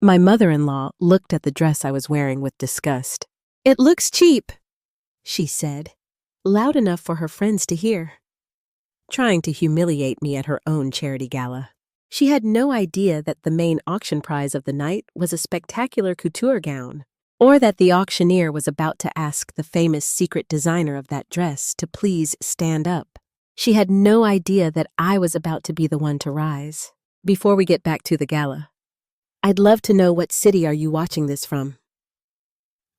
My mother-in-law looked at the dress I was wearing with disgust. "It looks cheap," she said, loud enough for her friends to hear, trying to humiliate me at her own charity gala. She had no idea that the main auction prize of the night was a spectacular couture gown, or that the auctioneer was about to ask the famous secret designer of that dress to please stand up. She had no idea that I was about to be the one to rise. Before we get back to the gala, I'd love to know what city are you watching this from?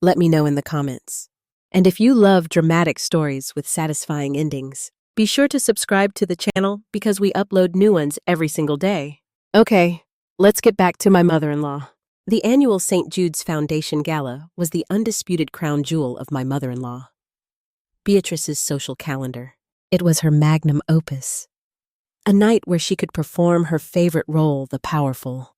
Let me know in the comments. And if you love dramatic stories with satisfying endings, be sure to subscribe to the channel because we upload new ones every single day. Okay, let's get back to my mother-in-law. The annual St. Jude's Foundation Gala was the undisputed crown jewel of my mother-in-law. Beatrice's social calendar. It was her magnum opus. A night where she could perform her favorite role, the powerful,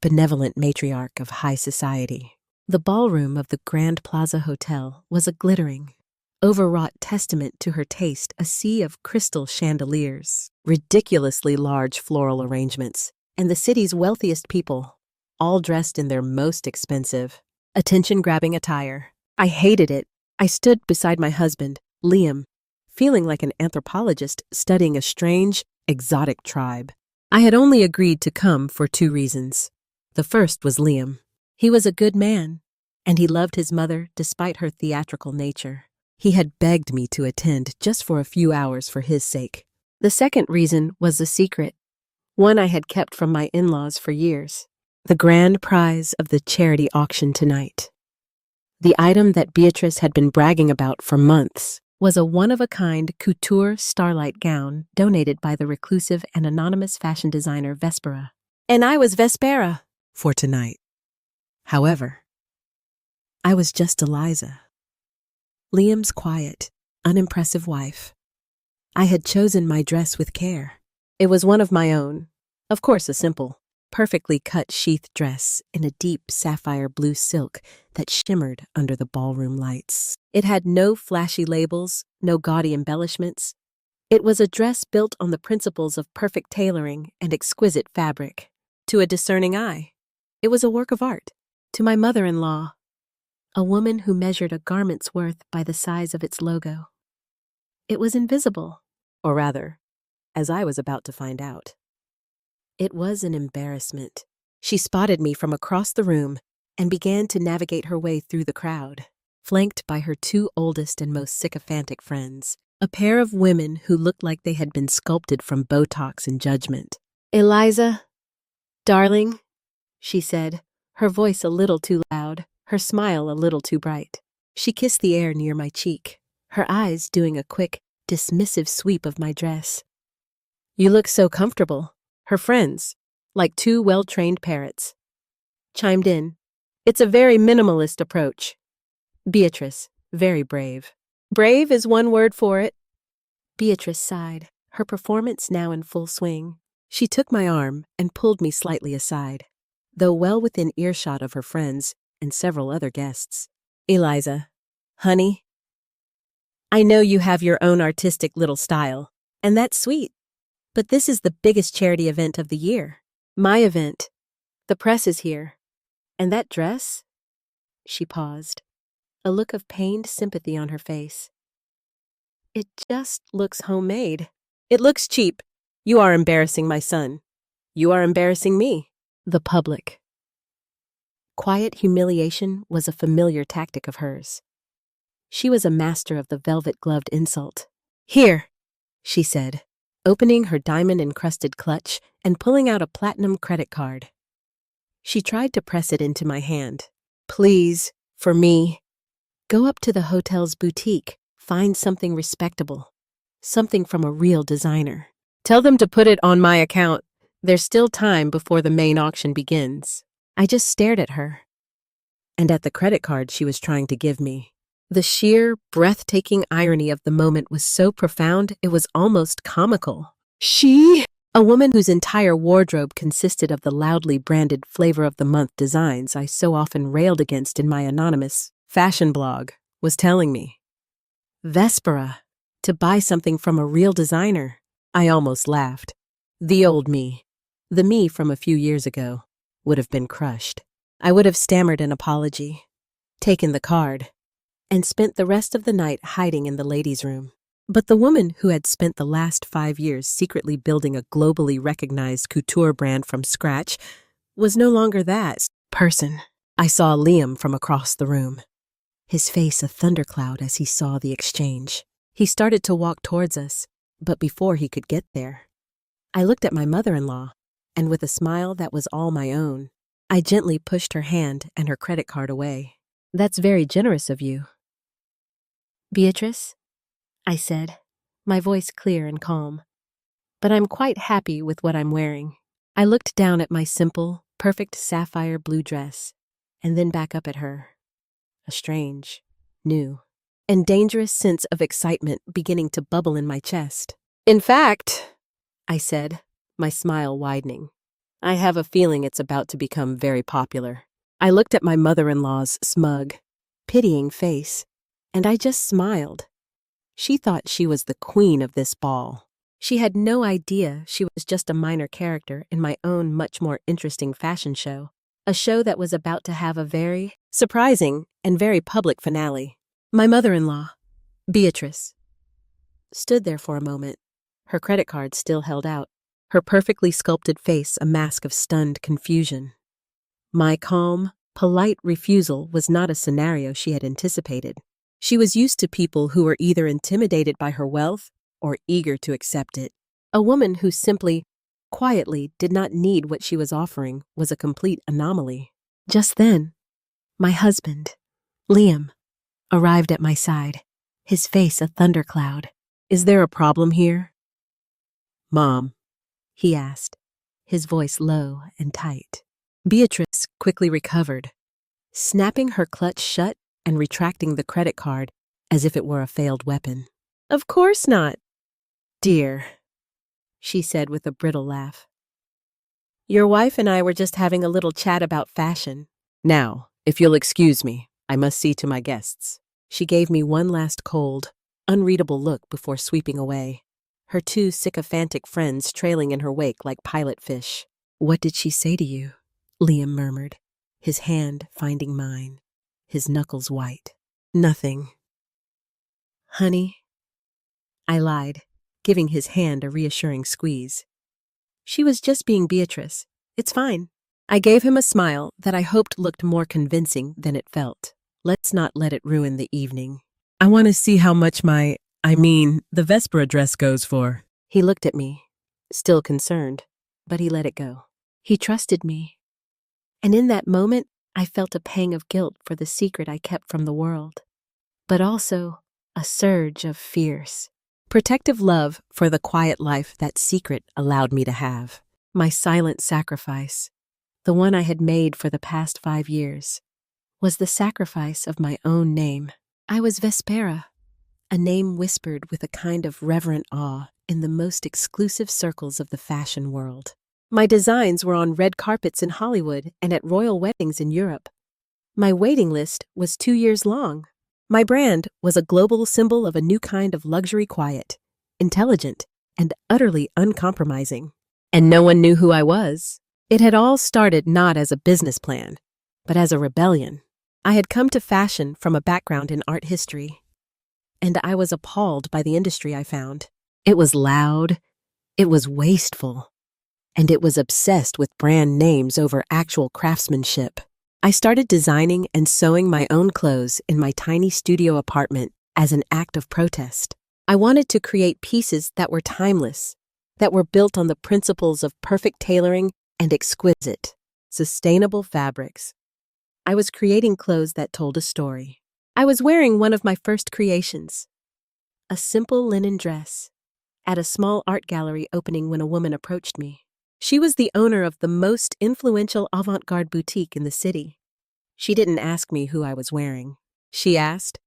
benevolent matriarch of high society. The ballroom of the Grand Plaza Hotel was a glittering, overwrought testament to her taste, a sea of crystal chandeliers, ridiculously large floral arrangements, and the city's wealthiest people, all dressed in their most expensive, attention-grabbing attire. I hated it. I stood beside my husband, Liam, feeling like an anthropologist studying a strange, exotic tribe. I had only agreed to come for two reasons. The first was Liam. He was a good man, and he loved his mother despite her theatrical nature. He had begged me to attend just for a few hours for his sake. The second reason was a secret, one I had kept from my in-laws for years. The grand prize of the charity auction tonight. The item that Beatrice had been bragging about for months was a one-of-a-kind couture starlight gown donated by the reclusive and anonymous fashion designer Vespera. And I was Vespera for tonight. However, I was just Eliza, Liam's quiet, unimpressive wife. I had chosen my dress with care. It was one of my own, of course a simple, perfectly cut sheath dress in a deep sapphire blue silk that shimmered under the ballroom lights. It had no flashy labels, no gaudy embellishments. It was a dress built on the principles of perfect tailoring and exquisite fabric. To a discerning eye, it was a work of art. To my mother-in-law, a woman who measured a garment's worth by the size of its logo, it was invisible, or rather, as I was about to find out, it was an embarrassment. She spotted me from across the room and began to navigate her way through the crowd, flanked by her two oldest and most sycophantic friends, a pair of women who looked like they had been sculpted from Botox and judgment. "Eliza, darling," she said, her voice a little too loud, her smile a little too bright. She kissed the air near my cheek, her eyes doing a quick, dismissive sweep of my dress. "You look so comfortable." Her friends, like two well-trained parrots, chimed in. "It's a very minimalist approach." Beatrice, very brave. "Brave is one word for it." Beatrice sighed, her performance now in full swing. She took my arm and pulled me slightly aside, though well within earshot of her friends and several other guests. "Eliza, honey, I know you have your own artistic little style, and that's sweet. But this is the biggest charity event of the year. My event. The press is here. And that dress?" She paused, a look of pained sympathy on her face. "It just looks homemade." "It looks cheap. You are embarrassing my son. You are embarrassing me." The public. Quiet humiliation was a familiar tactic of hers. She was a master of the velvet-gloved insult. "Here," she said, opening her diamond-encrusted clutch and pulling out a platinum credit card. She tried to press it into my hand. "Please, for me. Go up to the hotel's boutique, find something respectable, something from a real designer. Tell them to put it on my account. There's still time before the main auction begins." I just stared at her, and at the credit card she was trying to give me. The sheer, breathtaking irony of the moment was so profound it was almost comical. She, a woman whose entire wardrobe consisted of the loudly branded flavor of the month designs I so often railed against in my anonymous fashion blog, was telling me, Vespera, to buy something from a real designer. I almost laughed. The old me, the me from a few years ago, would have been crushed. I would have stammered an apology, taken the card, and spent the rest of the night hiding in the ladies' room. But the woman who had spent the last 5 years secretly building a globally recognized couture brand from scratch was no longer that person. I saw Liam from across the room, his face a thundercloud as he saw the exchange. He started to walk towards us, but before he could get there, I looked at my mother-in-law, and with a smile that was all my own, I gently pushed her hand and her credit card away. "That's very generous of you." "Beatrice," I said, my voice clear and calm, "but I'm quite happy with what I'm wearing." I looked down at my simple, perfect sapphire blue dress, and then back up at her. A strange, new, and dangerous sense of excitement beginning to bubble in my chest. "In fact," I said, my smile widening, "I have a feeling it's about to become very popular." I looked at my mother-in-law's smug, pitying face, and I just smiled. She thought she was the queen of this ball. She had no idea she was just a minor character in my own much more interesting fashion show, a show that was about to have a very surprising and very public finale. My mother-in-law, Beatrice, stood there for a moment, her credit card still held out, her perfectly sculpted face a mask of stunned confusion. My calm, polite refusal was not a scenario she had anticipated. She was used to people who were either intimidated by her wealth or eager to accept it. A woman who simply, quietly did not need what she was offering was a complete anomaly. Just then, my husband, Liam, arrived at my side, his face a thundercloud. "Is there a problem here, Mom?" he asked, his voice low and tight. Beatrice quickly recovered, snapping her clutch shut and retracting the credit card as if it were a failed weapon. "Of course not, dear," she said with a brittle laugh. "Your wife and I were just having a little chat about fashion." "Now, if you'll excuse me, I must see to my guests." She gave me one last cold, unreadable look before sweeping away, her 2 sycophantic friends trailing in her wake like pilot fish. "What did she say to you?" Liam murmured, his hand finding mine, his knuckles white. "Nothing, honey," I lied, giving his hand a reassuring squeeze. "She was just being Beatrice. It's fine." I gave him a smile that I hoped looked more convincing than it felt. "Let's not let it ruin the evening. I want to see how much the Vespera dress goes for." He looked at me, still concerned, but he let it go. He trusted me. And in that moment, I felt a pang of guilt for the secret I kept from the world, but also a surge of fierce, protective love for the quiet life that secret allowed me to have. My silent sacrifice, the one I had made for the past 5 years, was the sacrifice of my own name. I was Vespera, a name whispered with a kind of reverent awe in the most exclusive circles of the fashion world. My designs were on red carpets in Hollywood and at royal weddings in Europe. My waiting list was 2 years long. My brand was a global symbol of a new kind of luxury quiet, intelligent, and utterly uncompromising. And no one knew who I was. It had all started not as a business plan, but as a rebellion. I had come to fashion from a background in art history, and I was appalled by the industry I found. It was loud, it was wasteful, and it was obsessed with brand names over actual craftsmanship. I started designing and sewing my own clothes in my tiny studio apartment as an act of protest. I wanted to create pieces that were timeless, that were built on the principles of perfect tailoring and exquisite, sustainable fabrics. I was creating clothes that told a story. I was wearing one of my first creations, a simple linen dress, at a small art gallery opening when a woman approached me. She was the owner of the most influential avant-garde boutique in the city. She didn't ask me who I was wearing. She asked,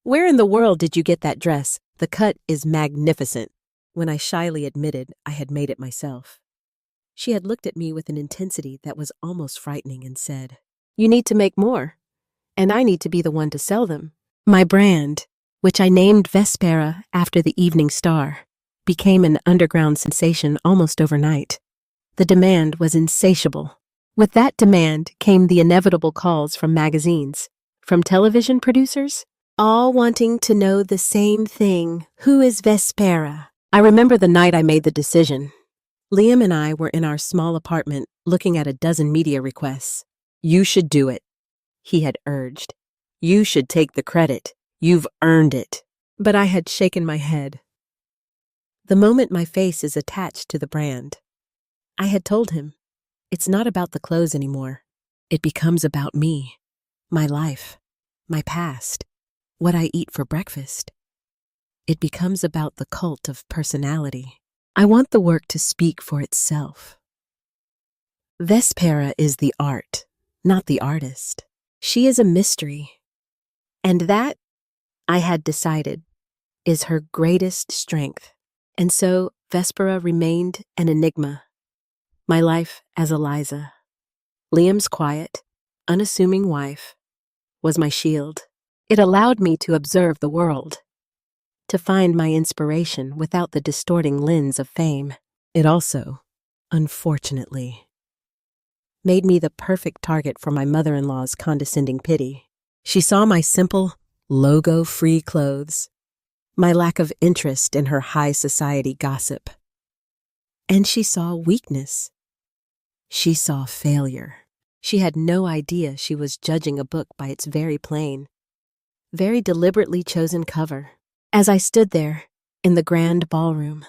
"Where in the world did you get that dress? The cut is magnificent." When I shyly admitted I had made it myself, she had looked at me with an intensity that was almost frightening and said, "You need to make more, and I need to be the one to sell them." My brand, which I named Vespera after the evening star, became an underground sensation almost overnight. The demand was insatiable. With that demand came the inevitable calls from magazines, from television producers, all wanting to know the same thing. Who is Vespera? I remember the night I made the decision. Liam and I were in our small apartment looking at a dozen media requests. You should do it, he had urged. You should take the credit. You've earned it. But I had shaken my head. The moment my face is attached to the brand, I had told him, it's not about the clothes anymore. It becomes about me, my life, my past, what I eat for breakfast. It becomes about the cult of personality. I want the work to speak for itself. Vespera is the art, not the artist. She is a mystery. And that, I had decided, is her greatest strength. And so Vespera remained an enigma. My life as Eliza, Liam's quiet, unassuming wife, was my shield. It allowed me to observe the world, to find my inspiration without the distorting lens of fame. It also, unfortunately, made me the perfect target for my mother-in-law's condescending pity. She saw my simple, logo-free clothes, my lack of interest in her high society gossip. And she saw weakness. She saw failure. She had no idea she was judging a book by its very plain, very deliberately chosen cover. As I stood there, in the grand ballroom,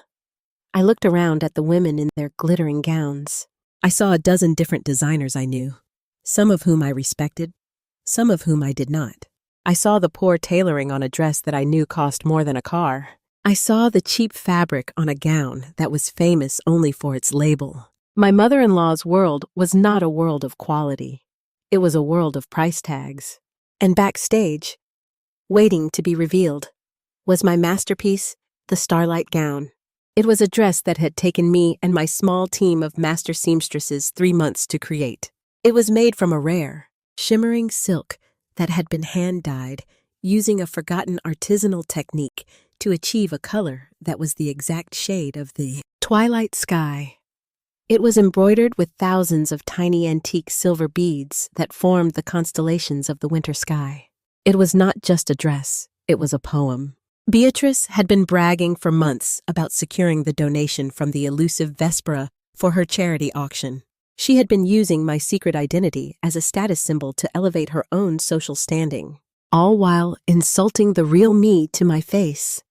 I looked around at the women in their glittering gowns. I saw a dozen different designers I knew, some of whom I respected, some of whom I did not. I saw the poor tailoring on a dress that I knew cost more than a car. I saw the cheap fabric on a gown that was famous only for its label. My mother-in-law's world was not a world of quality. It was a world of price tags. And backstage, waiting to be revealed, was my masterpiece, the Starlight gown. It was a dress that had taken me and my small team of master seamstresses 3 months to create. It was made from a rare, shimmering silk that had been hand-dyed using a forgotten artisanal technique to achieve a color that was the exact shade of the twilight sky. It was embroidered with thousands of tiny antique silver beads that formed the constellations of the winter sky. It was not just a dress, it was a poem. Beatrice had been bragging for months about securing the donation from the elusive Vespera for her charity auction. She had been using my secret identity as a status symbol to elevate her own social standing, all while insulting the real me to my face.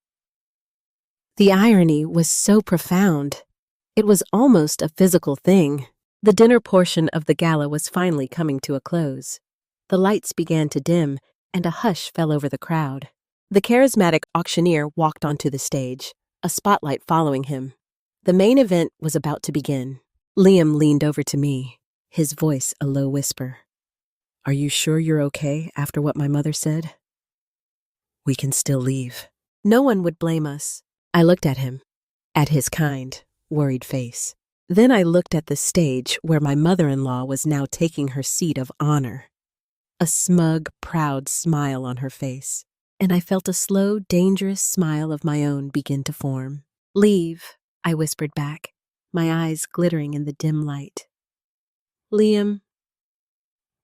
The irony was so profound. It was almost a physical thing. The dinner portion of the gala was finally coming to a close. The lights began to dim, and a hush fell over the crowd. The charismatic auctioneer walked onto the stage, a spotlight following him. The main event was about to begin. Liam leaned over to me, his voice a low whisper. Are you sure you're okay after what my mother said? We can still leave. No one would blame us. I looked at him, at his kind, worried face. Then I looked at the stage where my mother-in-law was now taking her seat of honor. A smug, proud smile on her face, and I felt a slow, dangerous smile of my own begin to form. Leave, I whispered back, my eyes glittering in the dim light. Liam,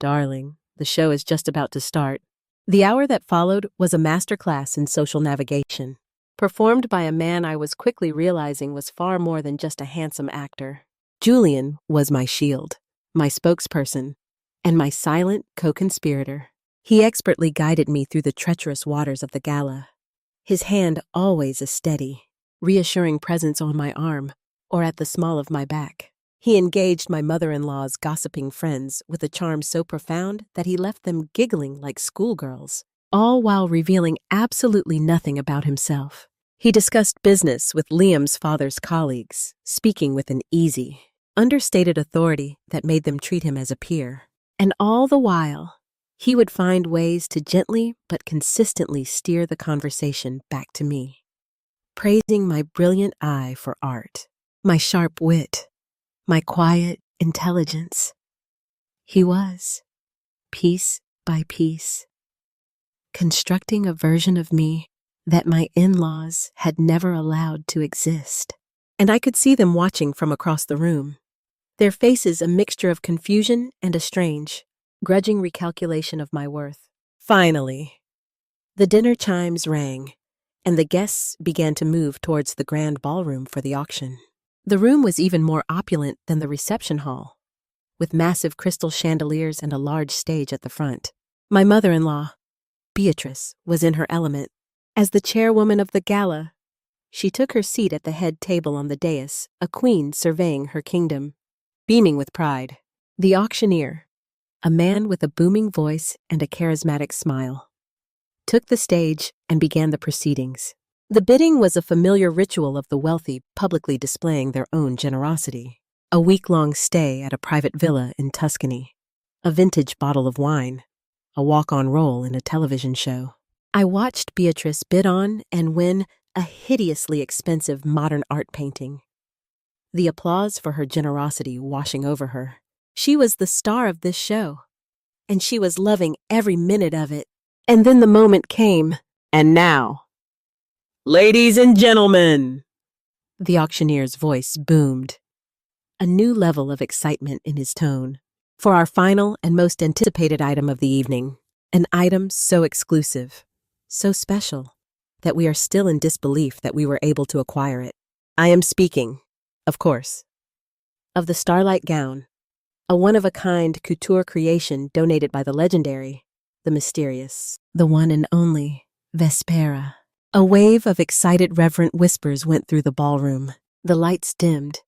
darling, the show is just about to start. The hour that followed was a master class in social navigation, performed by a man I was quickly realizing was far more than just a handsome actor. Julian was my shield, my spokesperson, and my silent co-conspirator. He expertly guided me through the treacherous waters of the gala, his hand always a steady, reassuring presence on my arm or at the small of my back. He engaged my mother-in-law's gossiping friends with a charm so profound that he left them giggling like schoolgirls, all while revealing absolutely nothing about himself. He discussed business with Liam's father's colleagues, speaking with an easy, understated authority that made them treat him as a peer. And all the while, he would find ways to gently but consistently steer the conversation back to me, praising my brilliant eye for art, my sharp wit, my quiet intelligence. He was, piece by piece, constructing a version of me that my in-laws had never allowed to exist. And I could see them watching from across the room, their faces a mixture of confusion and a strange, grudging recalculation of my worth. Finally, the dinner chimes rang, and the guests began to move towards the grand ballroom for the auction. The room was even more opulent than the reception hall, with massive crystal chandeliers and a large stage at the front. My mother-in-law, Beatrice, was in her element. As the chairwoman of the gala, she took her seat at the head table on the dais, a queen surveying her kingdom. Beaming with pride, the auctioneer, a man with a booming voice and a charismatic smile, took the stage and began the proceedings. The bidding was a familiar ritual of the wealthy publicly displaying their own generosity. A week-long stay at a private villa in Tuscany, a vintage bottle of wine, a walk-on role in a television show. I watched Beatrice bid on and win a hideously expensive modern art painting, the applause for her generosity washing over her. She was the star of this show, and she was loving every minute of it. And then the moment came. And now, ladies and gentlemen, the auctioneer's voice boomed, a new level of excitement in his tone. For our final and most anticipated item of the evening, an item so exclusive, so special, that we are still in disbelief that we were able to acquire it. I am speaking, of course, of the Starlight Gown, a one-of-a-kind couture creation donated by the legendary, the mysterious, the one and only Vespera. A wave of excited reverent whispers went through the ballroom. The lights dimmed,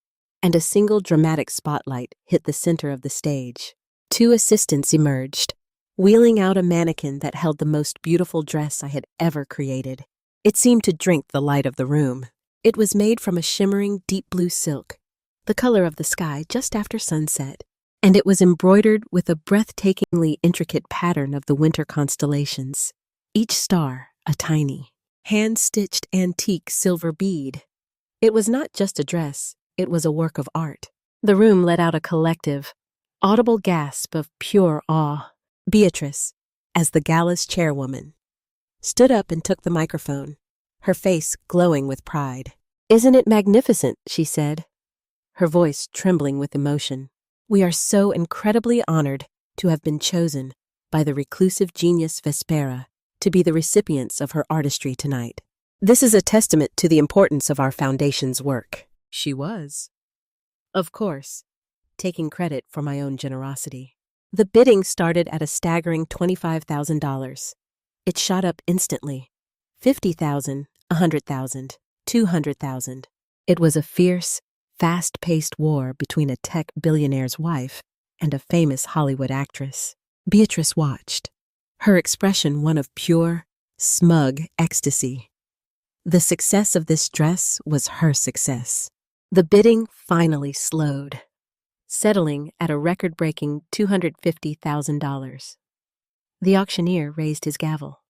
and a single dramatic spotlight hit the center of the stage. Two assistants emerged, wheeling out a mannequin that held the most beautiful dress I had ever created. It seemed to drink the light of the room. It was made from a shimmering deep blue silk, the color of the sky just after sunset, and it was embroidered with a breathtakingly intricate pattern of the winter constellations, each star a tiny, hand-stitched antique silver bead. It was not just a dress, it was a work of art. The room let out a collective, audible gasp of pure awe. Beatrice, as the gala's chairwoman, stood up and took the microphone, her face glowing with pride. "Isn't it magnificent?" she said, her voice trembling with emotion. "We are so incredibly honored to have been chosen by the reclusive genius Vespera to be the recipients of her artistry tonight. This is a testament to the importance of our foundation's work." She was, of course, taking credit for my own generosity. The bidding started at a staggering $25,000. It shot up instantly. 50,000, 100,000, 200,000. It was a fierce, fast-paced war between a tech billionaire's wife and a famous Hollywood actress. Beatrice watched, her expression one of pure, smug ecstasy. The success of this dress was her success. The bidding finally slowed, settling at a record-breaking $250,000. The auctioneer raised his gavel.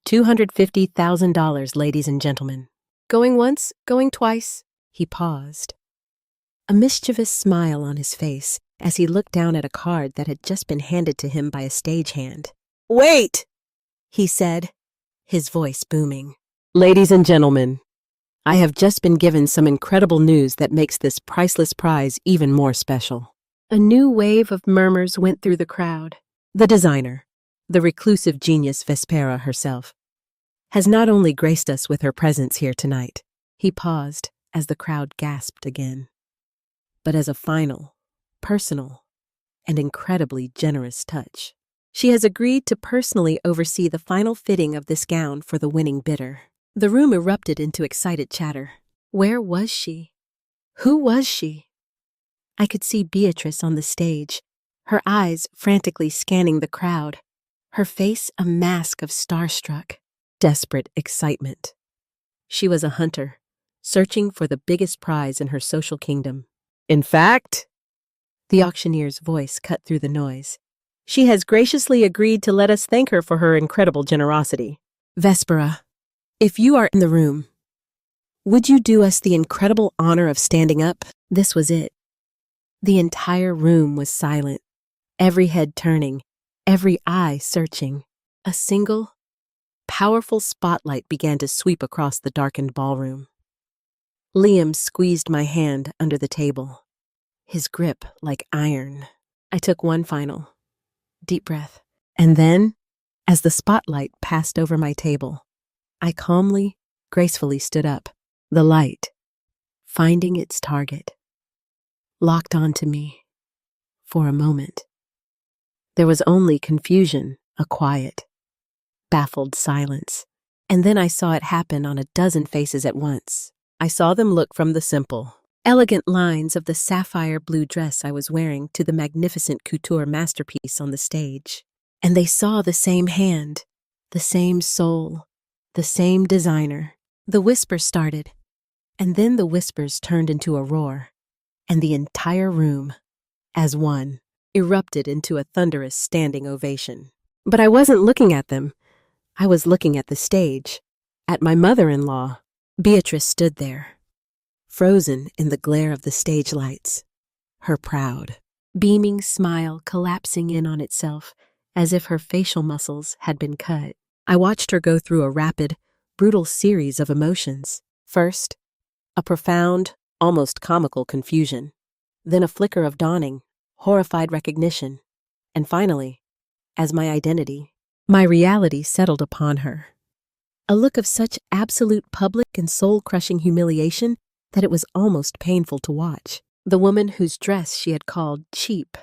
$250,000, ladies and gentlemen. Going once, going twice. He paused, a mischievous smile on his face as he looked down at a card that had just been handed to him by a stagehand. "Wait!" he said, his voice booming. "Ladies and gentlemen, I have just been given some incredible news that makes this priceless prize even more special." A new wave of murmurs went through the crowd. The designer, the reclusive genius Vespera herself, has not only graced us with her presence here tonight, he paused as the crowd gasped again, but as a final, personal, and incredibly generous touch. She has agreed to personally oversee the final fitting of this gown for the winning bidder. The room erupted into excited chatter. Where was she? Who was she? I could see Beatrice on the stage, her eyes frantically scanning the crowd, her face a mask of starstruck, desperate excitement. She was a hunter, searching for the biggest prize in her social kingdom. "In fact," the auctioneer's voice cut through the noise, "she has graciously agreed to let us thank her for her incredible generosity. Vespera, if you are in the room, would you do us the incredible honor of standing up?" This was it. The entire room was silent, every head turning, every eye searching. A single, powerful spotlight began to sweep across the darkened ballroom. Liam squeezed my hand under the table, his grip like iron. I took one final, deep breath, and then, as the spotlight passed over my table, I calmly, gracefully stood up. The light, finding its target, locked onto me. For a moment, there was only confusion, a quiet, baffled silence. And then I saw it happen on a dozen faces at once. I saw them look from the simple, elegant lines of the sapphire blue dress I was wearing to the magnificent couture masterpiece on the stage. And they saw the same hand, the same soul, the same designer. The whisper started, and then the whispers turned into a roar, and the entire room, as one, erupted into a thunderous standing ovation. But I wasn't looking at them. I was looking at the stage, at my mother-in-law. Beatrice stood there, frozen in the glare of the stage lights, her proud, beaming smile collapsing in on itself as if her facial muscles had been cut. I watched her go through a rapid, brutal series of emotions. First, a profound, almost comical confusion, then a flicker of dawning, horrified recognition, and finally, as my identity, my reality settled upon her. A look of such absolute public and soul-crushing humiliation that it was almost painful to watch. The woman whose dress she had called cheap,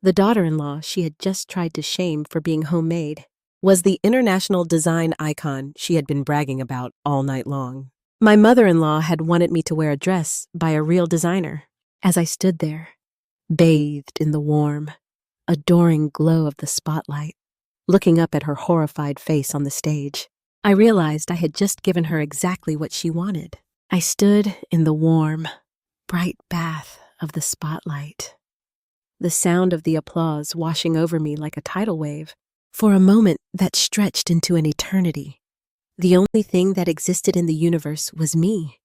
the daughter-in-law she had just tried to shame for being homemade, was the international design icon she had been bragging about all night long. My mother-in-law had wanted me to wear a dress by a real designer. As I stood there, bathed in the warm, adoring glow of the spotlight, looking up at her horrified face on the stage, I realized I had just given her exactly what she wanted. I stood in the warm, bright bath of the spotlight, the sound of the applause washing over me like a tidal wave. For a moment that stretched into an eternity, the only thing that existed in the universe was me,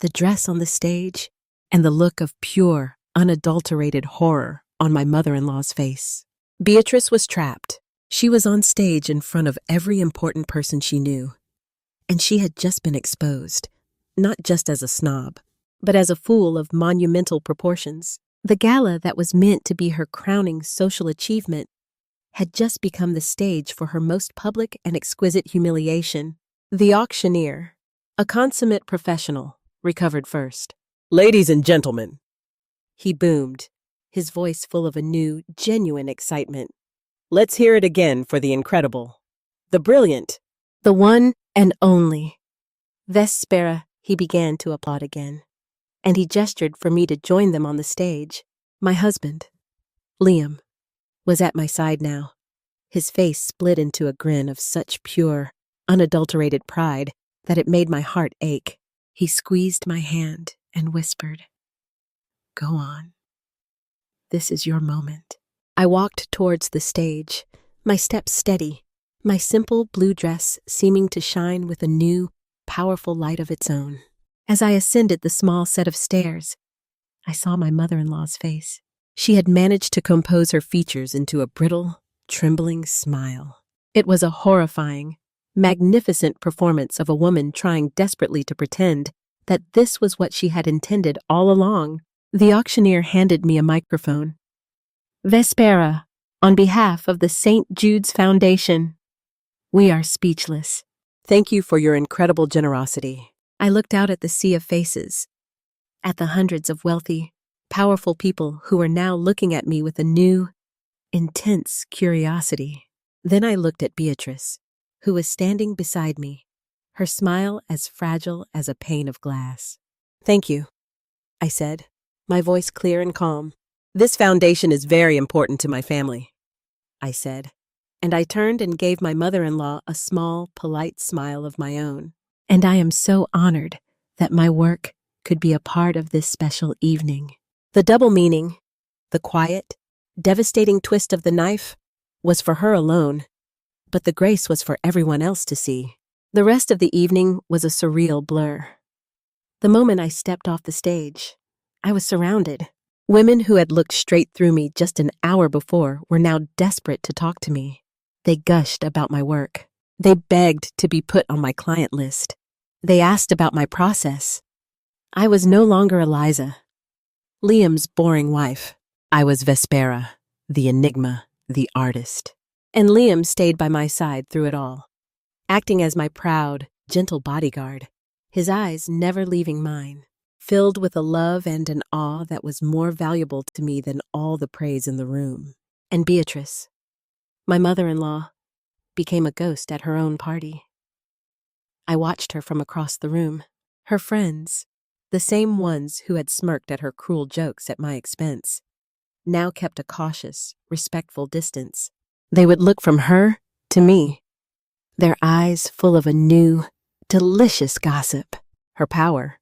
the dress on the stage, and the look of pure, unadulterated horror on my mother-in-law's face. Beatrice was trapped. She was on stage in front of every important person she knew, and she had just been exposed, not just as a snob, but as a fool of monumental proportions. The gala that was meant to be her crowning social achievement had just become the stage for her most public and exquisite humiliation. The auctioneer, a consummate professional, recovered first. "Ladies and gentlemen," he boomed, his voice full of a new, genuine excitement. "Let's hear it again for the incredible, the brilliant, the one and only Vespera." He began to applaud again, and he gestured for me to join them on the stage. My husband, Liam, was at my side now, his face split into a grin of such pure, unadulterated pride that it made my heart ache. He squeezed my hand and whispered, "Go on. This is your moment." I walked towards the stage, my steps steady, my simple blue dress seeming to shine with a new, powerful light of its own. As I ascended the small set of stairs, I saw my mother-in-law's face. She had managed to compose her features into a brittle, trembling smile. It was a horrifying, magnificent performance of a woman trying desperately to pretend that this was what she had intended all along. The auctioneer handed me a microphone. "Vespera, on behalf of the St. Jude's Foundation, we are speechless. Thank you for your incredible generosity." I looked out at the sea of faces, at the hundreds of wealthy, powerful people who were now looking at me with a new, intense curiosity. Then I looked at Beatrice, who was standing beside me, her smile as fragile as a pane of glass. "Thank you," I said, my voice clear and calm. "This foundation is very important to my family," I said, and I turned and gave my mother-in-law a small, polite smile of my own. "And I am so honored that my work could be a part of this special evening." The double meaning, the quiet, devastating twist of the knife, was for her alone, but the grace was for everyone else to see. The rest of the evening was a surreal blur. The moment I stepped off the stage, I was surrounded. Women who had looked straight through me just an hour before were now desperate to talk to me. They gushed about my work. They begged to be put on my client list. They asked about my process. I was no longer Eliza. Liam's boring wife. I was Vespera, the enigma, the artist. And Liam stayed by my side through it all, acting as my proud, gentle bodyguard, his eyes never leaving mine, filled with a love and an awe that was more valuable to me than all the praise in the room. And Beatrice, my mother-in-law, became a ghost at her own party. I watched her from across the room. Her friends, the same ones who had smirked at her cruel jokes at my expense, now kept a cautious, respectful distance. They would look from her to me, their eyes full of a new, delicious gossip. Her power,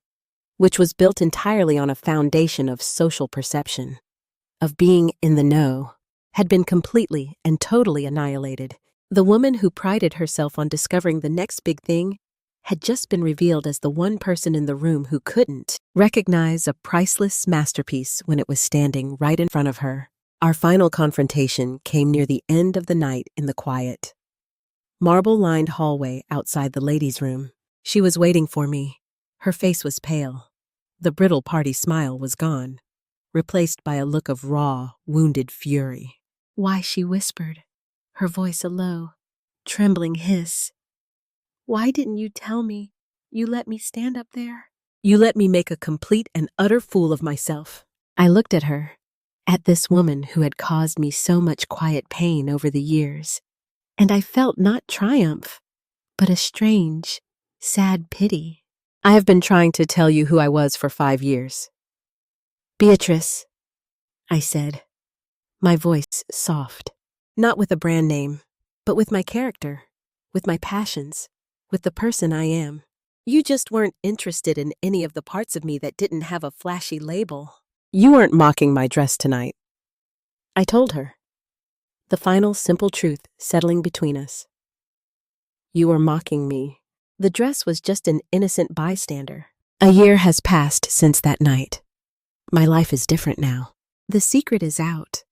which was built entirely on a foundation of social perception, of being in the know, had been completely and totally annihilated. The woman who prided herself on discovering the next big thing had just been revealed as the one person in the room who couldn't recognize a priceless masterpiece when it was standing right in front of her. Our final confrontation came near the end of the night in the quiet, marble-lined hallway outside the ladies' room. She was waiting for me. Her face was pale. The brittle party smile was gone, replaced by a look of raw, wounded fury. "Why," she whispered, her voice a low, trembling hiss. "Why didn't you tell me? You let me stand up there." "You let me make a complete and utter fool of myself." I looked at her, at this woman who had caused me so much quiet pain over the years, and I felt not triumph, but a strange, sad pity. "I have been trying to tell you who I was for 5 years. Beatrice," I said, my voice soft, not with a brand name, but with my character, with my passions, with the person I am. You just weren't interested in any of the parts of me that didn't have a flashy label. You weren't mocking my dress tonight, I told her, the final simple truth settling between us. You were mocking me. The dress was just an innocent bystander. A year has passed since that night. My life is different now. The secret is out,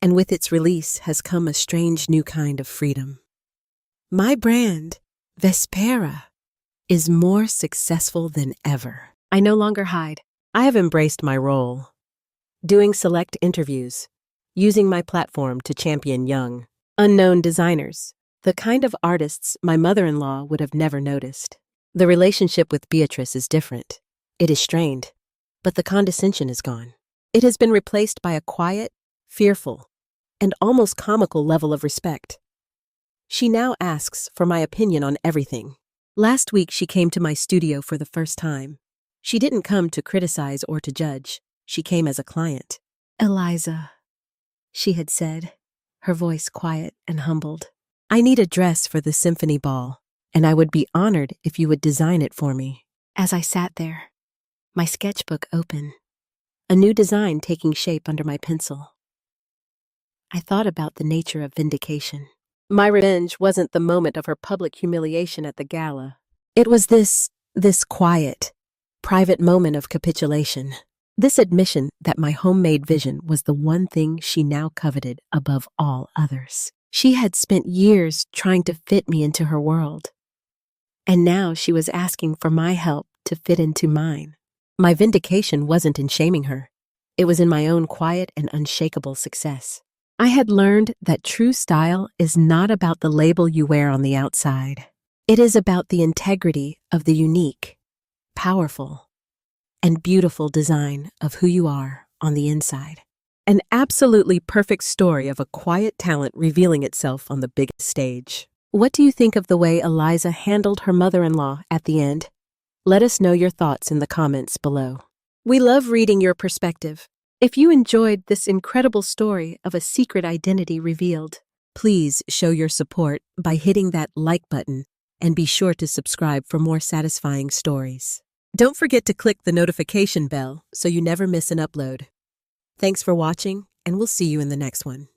and with its release has come a strange new kind of freedom. My brand, Vespera, is more successful than ever. I no longer hide. I have embraced my role, doing select interviews, using my platform to champion young, unknown designers, the kind of artists my mother-in-law would have never noticed. The relationship with Beatrice is different. It is strained, but the condescension is gone. It has been replaced by a quiet, fearful, and almost comical level of respect. She now asks for my opinion on everything. Last week she came to my studio for the first time. She didn't come to criticize or to judge. She came as a client. "Eliza," she had said, her voice quiet and humbled, "I need a dress for the symphony ball, and I would be honored if you would design it for me." As I sat there, my sketchbook open, a new design taking shape under my pencil, I thought about the nature of vindication. My revenge wasn't the moment of her public humiliation at the gala. It was this quiet, private moment of capitulation. This admission that my homemade vision was the one thing she now coveted above all others. She had spent years trying to fit me into her world, and now she was asking for my help to fit into mine. My vindication wasn't in shaming her. It was in my own quiet and unshakable success. I had learned that true style is not about the label you wear on the outside. It is about the integrity of the unique, powerful, and beautiful design of who you are on the inside. An absolutely perfect story of a quiet talent revealing itself on the biggest stage. What do you think of the way Eliza handled her mother-in-law at the end? Let us know your thoughts in the comments below. We love reading your perspective. If you enjoyed this incredible story of a secret identity revealed, please show your support by hitting that like button and be sure to subscribe for more satisfying stories. Don't forget to click the notification bell so you never miss an upload. Thanks for watching, and we'll see you in the next one.